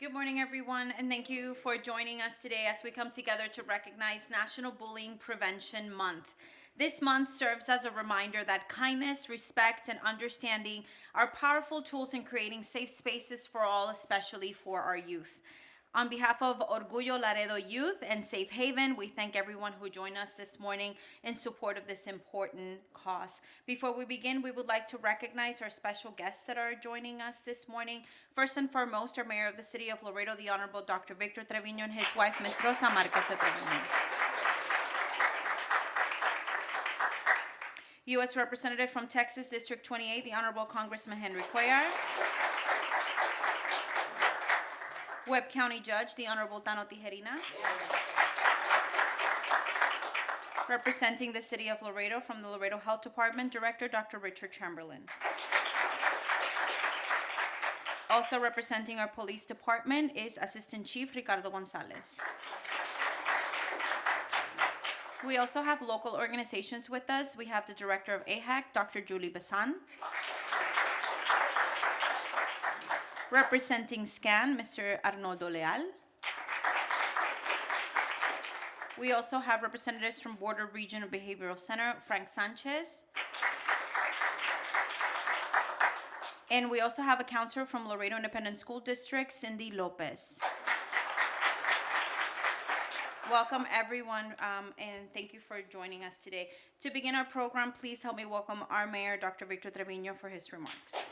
Good morning, everyone, and thank you for joining us today as we come together to recognize National Bullying Prevention Month. This month serves as a reminder that kindness, respect, and understanding are powerful tools in creating safe spaces for all, especially for our youth. On behalf of Orgullo Laredo Youth and Safe Haven, we thank everyone who joined us this morning in support of this important cause. Before we begin, we would like to recognize our special guests that are joining us this morning. First and foremost, our Mayor of the City of Laredo, the Honorable Dr. Victor Trevino, and his wife, Ms. Rosa Marquez Trevino. U.S. Representative from Texas District 28, the Honorable Congressman Henry Cuellar. Webb County Judge, the Honorable Tano Tijerina. Representing the City of Laredo from the Laredo Health Department, Director Dr. Richard Chamberlain. Also representing our Police Department is Assistant Chief Ricardo Gonzalez. We also have local organizations with us. We have the Director of AHAC, Dr. Julie Basan. Representing SCAN, Mr. Arnoldo Leal. We also have representatives from Border Regional Behavioral Center, Frank Sanchez. And we also have a counselor from Laredo Independent School District, Cindy Lopez. Welcome, everyone, and thank you for joining us today. To begin our program, please help me welcome our Mayor, Dr. Victor Trevino, for his remarks.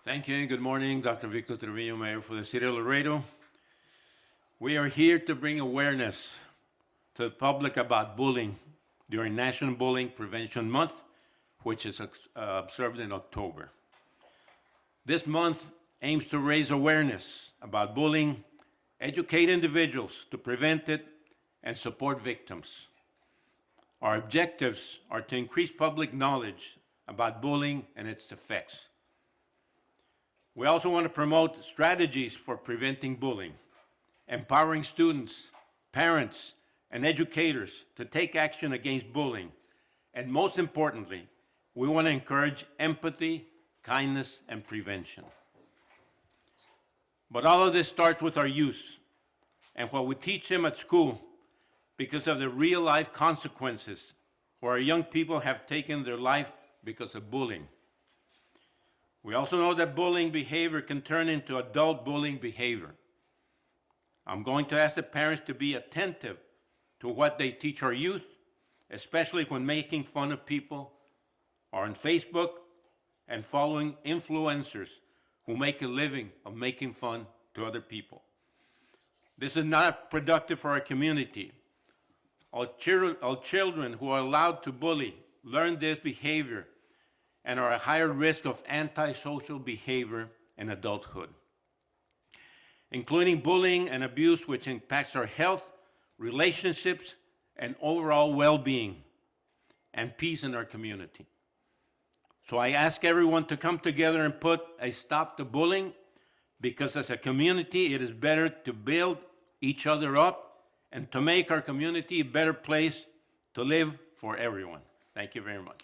Thank you and good morning, Dr. Victor Trevino, Mayor for the City of Laredo. We are here to bring awareness to the public about bullying during National Bullying Prevention Month, which is observed in October. This month aims to raise awareness about bullying, educate individuals to prevent it, and support victims. Our objectives are to increase public knowledge about bullying and its effects. We also want to promote strategies for preventing bullying, empowering students, parents, and educators to take action against bullying. And most importantly, we want to encourage empathy, kindness, and prevention. But all of this starts with our youth and what we teach them at school because of the real-life consequences where our young people have taken their life because of bullying. We also know that bullying behavior can turn into adult bullying behavior. I'm going to ask the parents to be attentive to what they teach our youth, especially when making fun of people or on Facebook and following influencers who make a living of making fun to other people. This is not productive for our community. All children who are allowed to bully learn this behavior and are at higher risk of antisocial behavior in adulthood, including bullying and abuse, which impacts our health, relationships, and overall well-being and peace in our community. So I ask everyone to come together and put a stop to bullying, because as a community, it is better to build each other up and to make our community a better place to live for everyone. Thank you very much.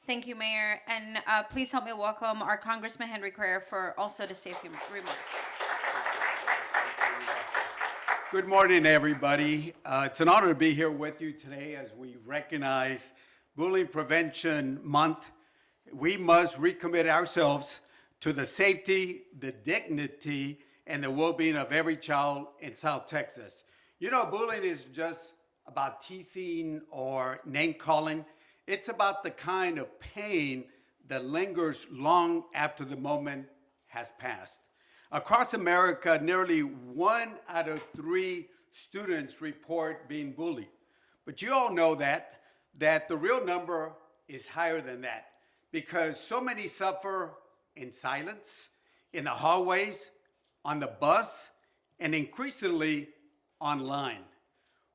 Thank you, Mayor. And please help me welcome our Congressman Henry Cuellar for also to say a few remarks. Good morning, everybody. It's an honor to be here with you today as we recognize Bullying Prevention Month. We must recommit ourselves to the safety, the dignity, and the well-being of every child in South Texas. You know, bullying is just about teasing or name-calling. It's about the kind of pain that lingers long after the moment has passed. Across America, nearly 1 out of 3 students report being bullied. But you all know that the real number is higher than that, because so many suffer in silence, in the hallways, on the bus, and increasingly online.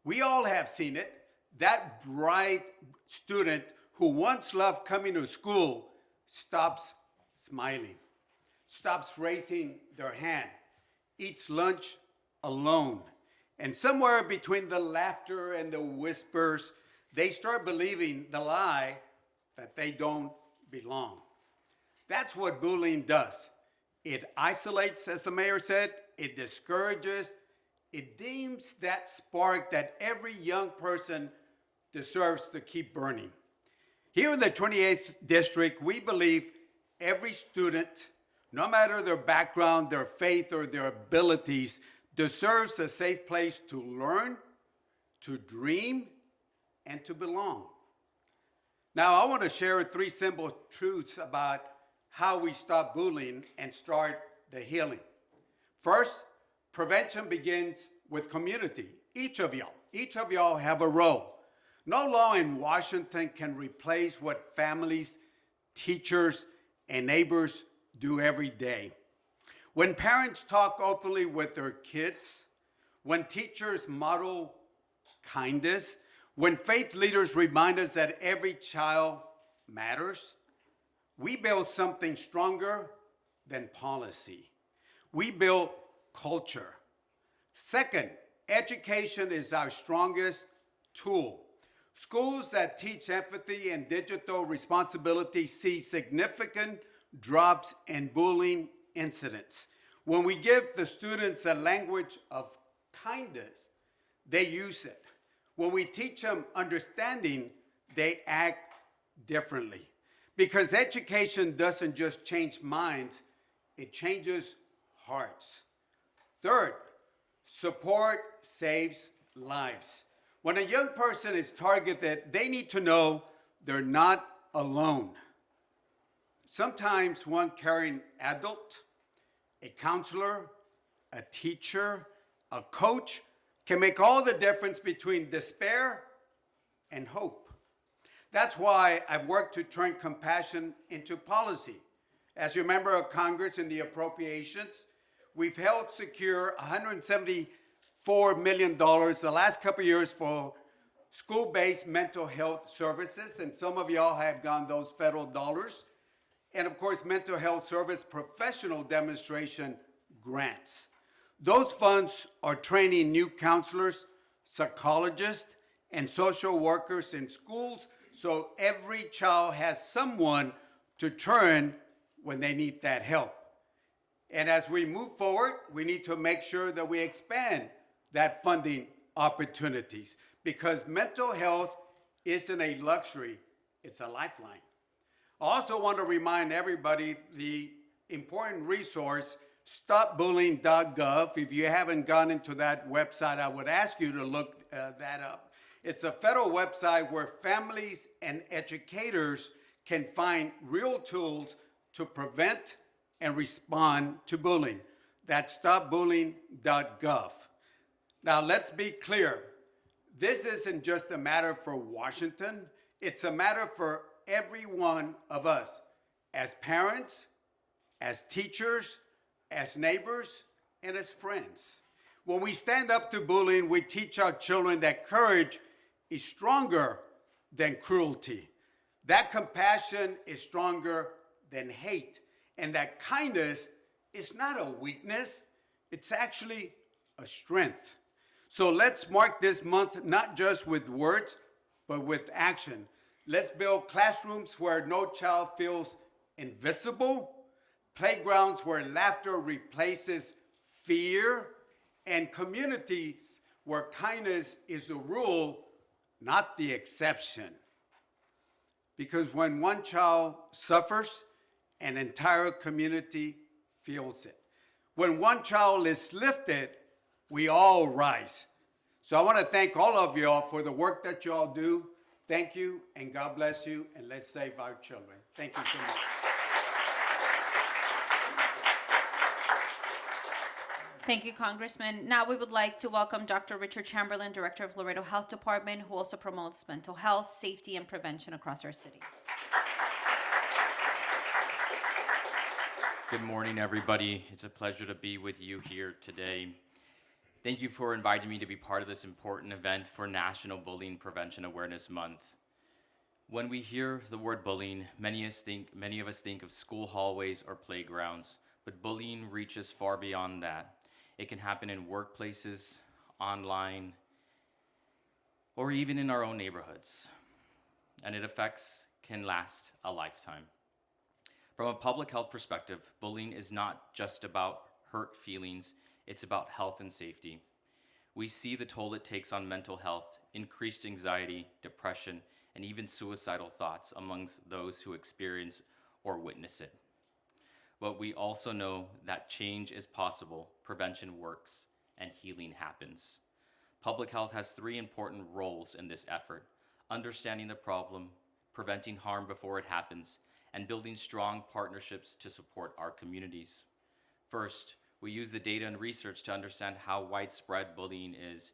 We all have seen it. That bright student who once loved coming to school stops smiling, stops raising their hand, eats lunch alone. And somewhere between the laughter and the whispers, they start believing the lie that they don't belong. That's what bullying does. It isolates, as the mayor said, it discourages, it dims that spark that every young person deserves to keep burning. Here in the 28th district, we believe every student, no matter their background, their faith, or their abilities, deserves a safe place to learn, to dream, and to belong. Now, I want to share 3 simple truths about how we stop bullying and start the healing. First, prevention begins with community. Each of y'all have a role. No law in Washington can replace what families, teachers, and neighbors do every day. When parents talk openly with their kids, when teachers model kindness, when faith leaders remind us that every child matters, we build something stronger than policy. We build culture. Second, education is our strongest tool. Schools that teach empathy and digital responsibility see significant drops in bullying incidents. When we give the students a language of kindness, they use it. When we teach them understanding, they act differently. Because education doesn't just change minds, it changes hearts. Third, support saves lives. When a young person is targeted, they need to know they're not alone. Sometimes one caring adult, a counselor, a teacher, a coach can make all the difference between despair and hope. That's why I've worked to turn compassion into policy. As your member of Congress in the appropriations, we've held secure $174 million the last couple of years for school-based mental health services, and some of y'all have gotten those federal dollars. And of course, mental health service professional demonstration grants. Those funds are training new counselors, psychologists, and social workers in schools so every child has someone to turn when they need that help. And as we move forward, we need to make sure that we expand that funding opportunities because mental health isn't a luxury, it's a lifeline. I also want to remind everybody the important resource, stopbullying.gov. If you haven't gone into that website, I would ask you to look that up. It's a federal website where families and educators can find real tools to prevent and respond to bullying. That's stopbullying.gov. Now, let's be clear. This isn't just a matter for Washington. It's a matter for every one of us as parents, as teachers, as neighbors, and as friends. When we stand up to bullying, we teach our children that courage is stronger than cruelty. That compassion is stronger than hate. And that kindness is not a weakness, it's actually a strength. So let's mark this month not just with words, but with action. Let's build classrooms where no child feels invisible, playgrounds where laughter replaces fear, and communities where kindness is the rule, not the exception. Because when one child suffers, an entire community feels it. When one child is lifted, we all rise. So I want to thank all of y'all for the work that y'all do. Thank you, and God bless you, and let's save our children. Thank you so much. Thank you, Congressman. Now we would like to welcome Dr. Richard Chamberlain, Director of Laredo Health Department, who also promotes mental health, safety, and prevention across our city. Good morning, everybody. It's a pleasure to be with you here today. Thank you for inviting me to be part of this important event for National Bullying Prevention Awareness Month. When we hear the word bullying, many of us think of school hallways or playgrounds, but bullying reaches far beyond that. It can happen in workplaces, online, or even in our own neighborhoods. And its effects can last a lifetime. From a public health perspective, bullying is not just about hurt feelings, it's about health and safety. We see the toll it takes on mental health, increased anxiety, depression, and even suicidal thoughts amongst those who experience or witness it. But we also know that change is possible, prevention works, and healing happens. Public health has three important roles in this effort: understanding the problem, preventing harm before it happens, and building strong partnerships to support our communities. First, we use the data and research to understand how widespread bullying is,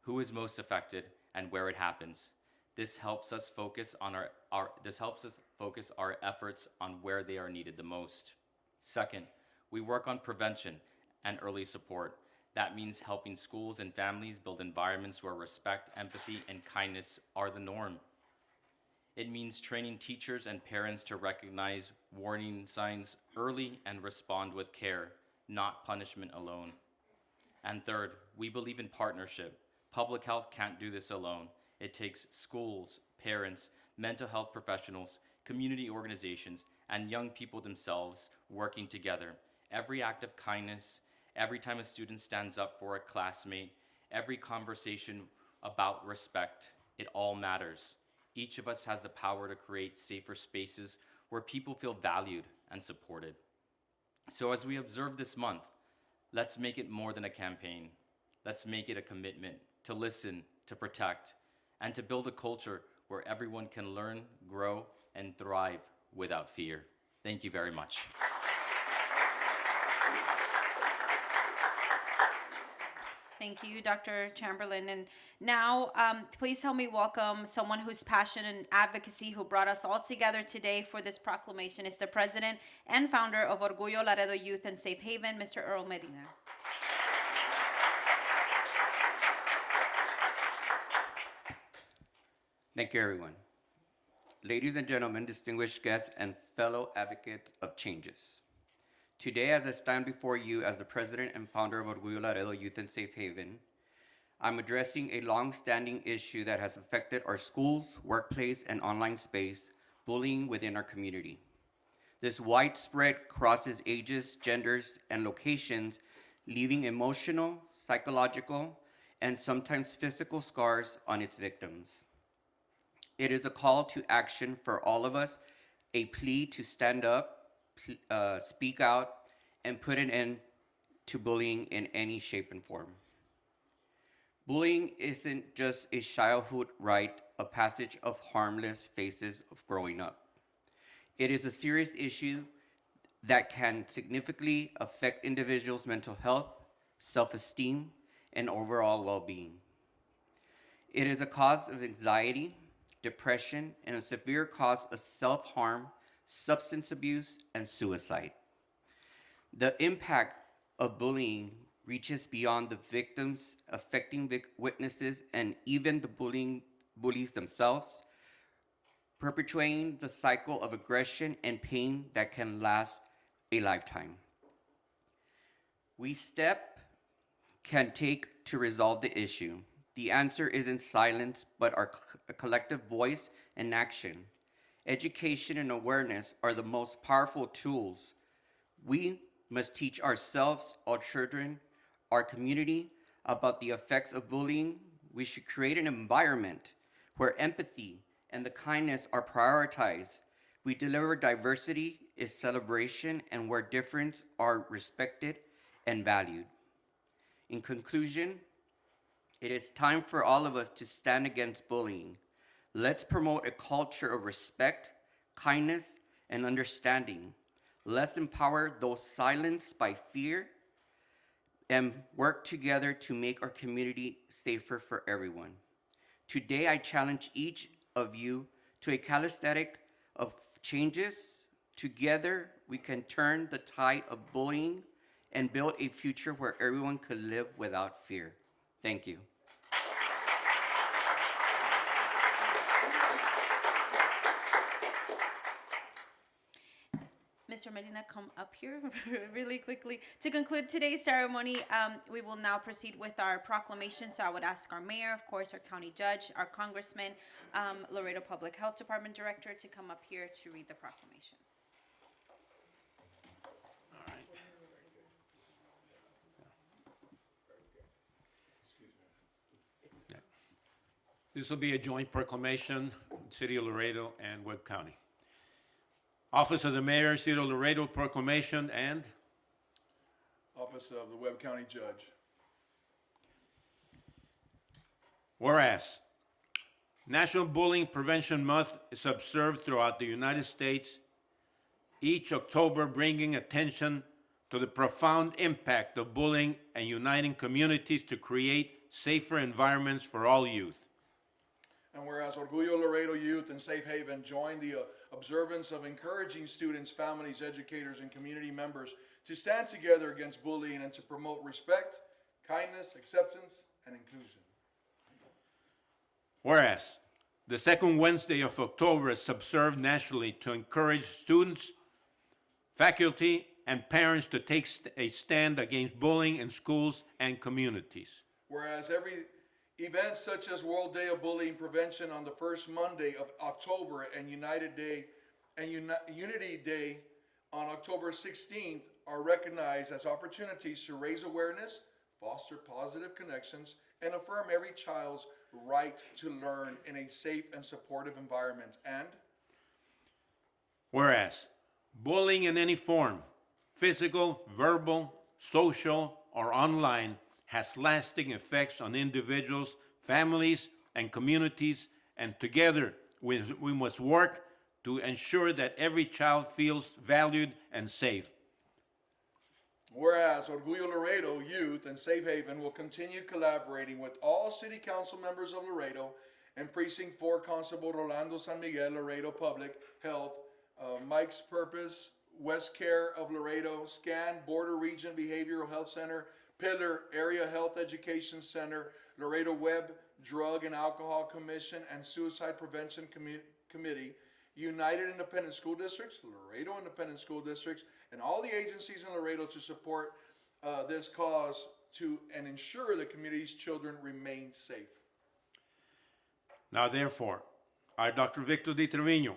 who is most affected, and where it happens. This helps us focus our efforts on where they are needed the most. Second, we work on prevention and early support. That means helping schools and families build environments where respect, empathy, and kindness are the norm. It means training teachers and parents to recognize warning signs early and respond with care, not punishment alone. And third, we believe in partnership. Public health can't do this alone. It takes schools, parents, mental health professionals, community organizations, and young people themselves working together. Every act of kindness, every time a student stands up for a classmate, every conversation about respect, it all matters. Each of us has the power to create safer spaces where people feel valued and supported. So as we observe this month, let's make it more than a campaign. Let's make it a commitment to listen, to protect, and to build a culture where everyone can learn, grow, and thrive without fear. Thank you very much. Thank you, Dr. Chamberlain. And now, please help me welcome someone whose passion and advocacy who brought us all together today for this proclamation. Is the president and founder of Orgullo Laredo Youth and Safe Haven, Mr. Earl Medina. Thank you, everyone. Ladies and gentlemen, distinguished guests, and fellow advocates of changes. Today, as I stand before you as the president and founder of Orgullo Laredo Youth and Safe Haven, I'm addressing a long-standing issue that has affected our schools, workplace, and online space, bullying within our community. This widespread crosses ages, genders, and locations, leaving emotional, psychological, and sometimes physical scars on its victims. It is a call to action for all of us, a plea to stand up, speak out, and put an end to bullying in any shape and form. Bullying isn't just a childhood rite, a passage of harmless phases of growing up. It is a serious issue that can significantly affect individuals' mental health, self-esteem, and overall well-being. It is a cause of anxiety, depression, and a severe cause of self-harm, substance abuse, and suicide. The impact of bullying reaches beyond the victims, affecting witnesses and even the bullies themselves, perpetuating the cycle of aggression and pain that can last a lifetime. Can take to resolve the issue. The answer isn't silence, but our collective voice and action. Education and awareness are the most powerful tools. We must teach ourselves, our children, our community about the effects of bullying. We should create an environment where empathy and the kindness are prioritized. We deliver diversity is celebration and where difference are respected and valued. In conclusion, it is time for all of us to stand against bullying. Let's promote a culture of respect, kindness, and understanding. Let's empower those silenced by fear and work together to make our community safer for everyone. Today, I challenge each of you to a calisthenic of changes. Together, we can turn the tide of bullying and build a future where everyone could live without fear. Thank you. Mr. Medina come up here really quickly. To conclude today's ceremony, we will now proceed with our proclamation. So I would ask our mayor, of course, our county judge, our congressman, Laredo Public Health Department director to come up here to read the proclamation. This will be a joint proclamation, City of Laredo and Webb County. Office of the Mayor, City of Laredo proclamation, and Office of the Webb County Judge. whereas National Bullying Prevention Month is observed throughout the United States each October, bringing attention to the profound impact of bullying and uniting communities to create safer environments for all youth. And whereas Orgullo Laredo Youth and Safe Haven join the observance of encouraging students, families, educators, and community members to stand together against bullying and to promote respect, kindness, acceptance, and inclusion. Whereas the second Wednesday of October is observed nationally to encourage students, faculty, and parents to take a stand against bullying in schools and communities. Whereas every event such as World Day of Bullying Prevention on the first Monday of October and Unity Day on October 16th are recognized as opportunities to raise awareness, foster positive connections, and affirm every child's right to learn in a safe and supportive environment. And whereas bullying in any form, physical, verbal, social, or online, has lasting effects on individuals, families, and communities, and together we must work to ensure that every child feels valued and safe. whereas Orgullo Laredo Youth and Safe Haven will continue collaborating with all City Council members of Laredo and Precinct 4 Constable Rolando San Miguel, Laredo Public Health, Mike's Purpose, West Care of Laredo, SCAN, Border Region Behavioral Health Center, Pillar Area Health Education Center, Laredo Webb Drug and Alcohol Commission, and Suicide Prevention Committee, United Independent School Districts, Laredo Independent School Districts, and all the agencies in Laredo to support this cause and ensure the community's children remain safe. Now therefore, I, Dr. Victor D. Trevino,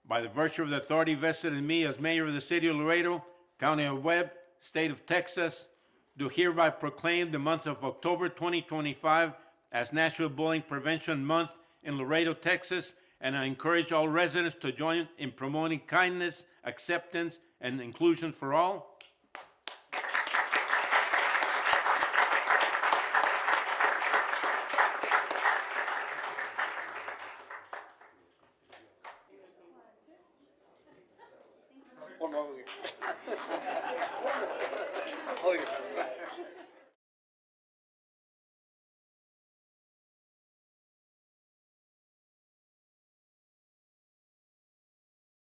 by the virtue of the authority vested in me as mayor of the City of Laredo, County of Webb, State of Texas, do hereby proclaim the month of October 2025 as National Bullying Prevention Month in Laredo, Texas, and I encourage all residents to join in promoting kindness, acceptance, and inclusion for all. Oh, no. Oiga.